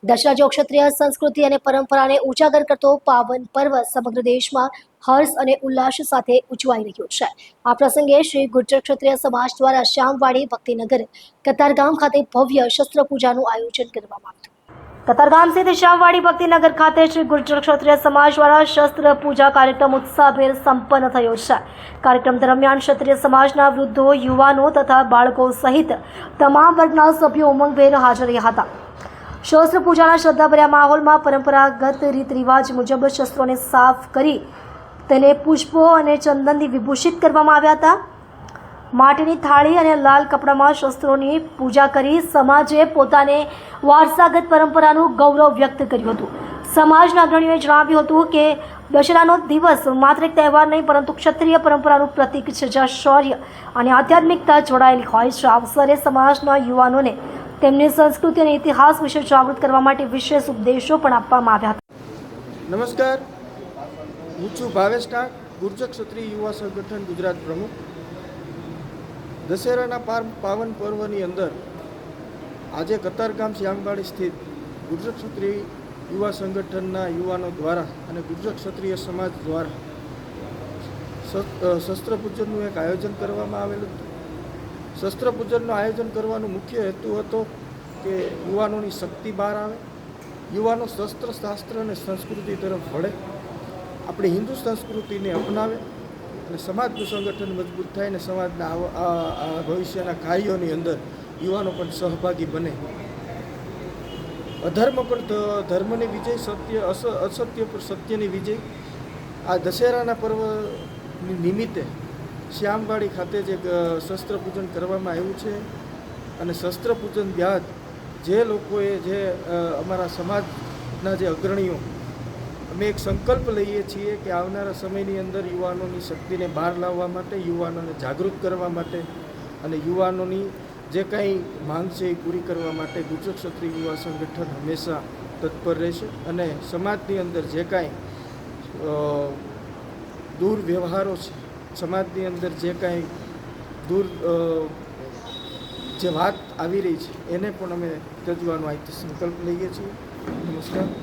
દશેરા જો ક્ષત્રિય સંસ્કૃતિ અને પરંપરાને ઉજાગર કરતો પાવન પર્વ સમગ્ર દેશમાં હર્ષ અને ઉલ્લાસ સાથે ઉજવાઈ રહ્યો છે। આ પ્રસંગે શ્રી ગુર્જર ક્ષત્રિય સમાજ દ્વારા શ્યામવાડી ભક્તિનગર કતારગામ ખાતે ભવ્ય શસ્ત્ર પૂજાનું આયોજન કરવામાં આવ્યું। કતારગામ સ્થિત શ્યામવાડી ભક્તિનગર ખાતે શ્રી ગુર્જર ક્ષત્રિય સમાજ દ્વારા શસ્ત્ર પૂજા કાર્યક્રમ ઉત્સાહભેર સંપન્ન થયો છે। કાર્યક્રમ દરમિયાન ક્ષત્રિય સમાજના વૃદ્ધો, યુવાનો તથા બાળકો સહિત તમામ વર્ગના સભ્યો ઉમંગભેર હાજર રહ્યા હતા। શસ્ત્ર પૂજાના શ્રદ્ધાભર્યા માહોલમાં પરંપરાગત રીત રિવાજ મુજબ શસ્ત્રોને સાફ કરી તેને પુષ્પો અને ચંદનથી વિભૂષિત કરવામાં આવ્યા હતા। માટીની થાળી અને લાલ કપડામાં શસ્ત્રોની પૂજા કરી સમાજે પોતાને વારસાગત પરંપરાનું ગૌરવ વ્યક્ત કર્યું હતું। સમાજના અગ્રણીઓએ જણાવ્યું હતું કે દશેરાનો દિવસ માત્ર એક તહેવાર નહીં પરંતુ ક્ષત્રિય પરંપરાનું પ્રતીક છે, જ્યાં શૌર્ય અને આધ્યાત્મિકતા જોડાયેલી હોય છે। આ અવસરે સમાજના યુવાનોને તેમની સંસ્કૃતિ અને ઇતિહાસ વિશે જાગૃત કરવા માટે વિશેષ ઉપદેશો પણ આપવામાં આવ્યા હતા। નમસ્કાર, હું છું ભાવેશ ટાંક, ગુર્જર ક્ષત્રિય યુવા સંગઠન ગુજરાત પ્રમુખ। દશેરાના પાવન પર્વની અંદર આજે કતારગામ શ્યામવાડી સ્થિત ગુર્જર ક્ષત્રિય યુવા સંગઠનના યુવાનો દ્વારા અને ગુર્જર ક્ષત્રિય સમાજ દ્વારા શસ્ત્ર પૂજનનું એક આયોજન કરવામાં આવેલું હતું। શસ્ત્ર પૂજનનું આયોજન કરવાનો મુખ્ય હેતુ હતો કે યુવાનોની શક્તિ બહાર આવે, યુવાનો શસ્ત્ર શાસ્ત્ર અને સંસ્કૃતિ તરફ વળે, આપણી હિન્દુ સંસ્કૃતિને અપનાવે અને સમાજનું સંગઠન મજબૂત થાય અને સમાજના ભવિષ્યના કાર્યોની અંદર યુવાનો પણ સહભાગી બને। અધર્મ પર ધર્મની વિજય, અસત્ય પર સત્યની વિજય। આ દશેરાના પર્વની નિમિત્તે શ્યામવાડી ખાતે જે શસ્ત્ર પૂજન કરવામાં આવ્યું છે અને શસ્ત્ર પૂજન બાદ જે લોકોએ જે અમારા સમાજના જે અગ્રણીઓ અમે એક સંકલ્પ લઈએ છીએ કે આવનારા સમયની અંદર યુવાનોની શક્તિને બહાર લાવવા માટે, યુવાનોને જાગૃત કરવા માટે અને યુવાનોની જે કાંઈ માંગ છે એ પૂરી કરવા માટે ગુર્જર ક્ષત્રિય યુવા સંગઠન હંમેશા તત્પર રહેશે અને સમાજની અંદર જે કાંઈ દુર્વ્યવહારો છે, સમાજની અંદર જે કાંઈ જે વાત આવી રહી છે એને પણ અમે ત્યજવાનો આજથી સંકલ્પ લઈએ છીએ। નમસ્કાર।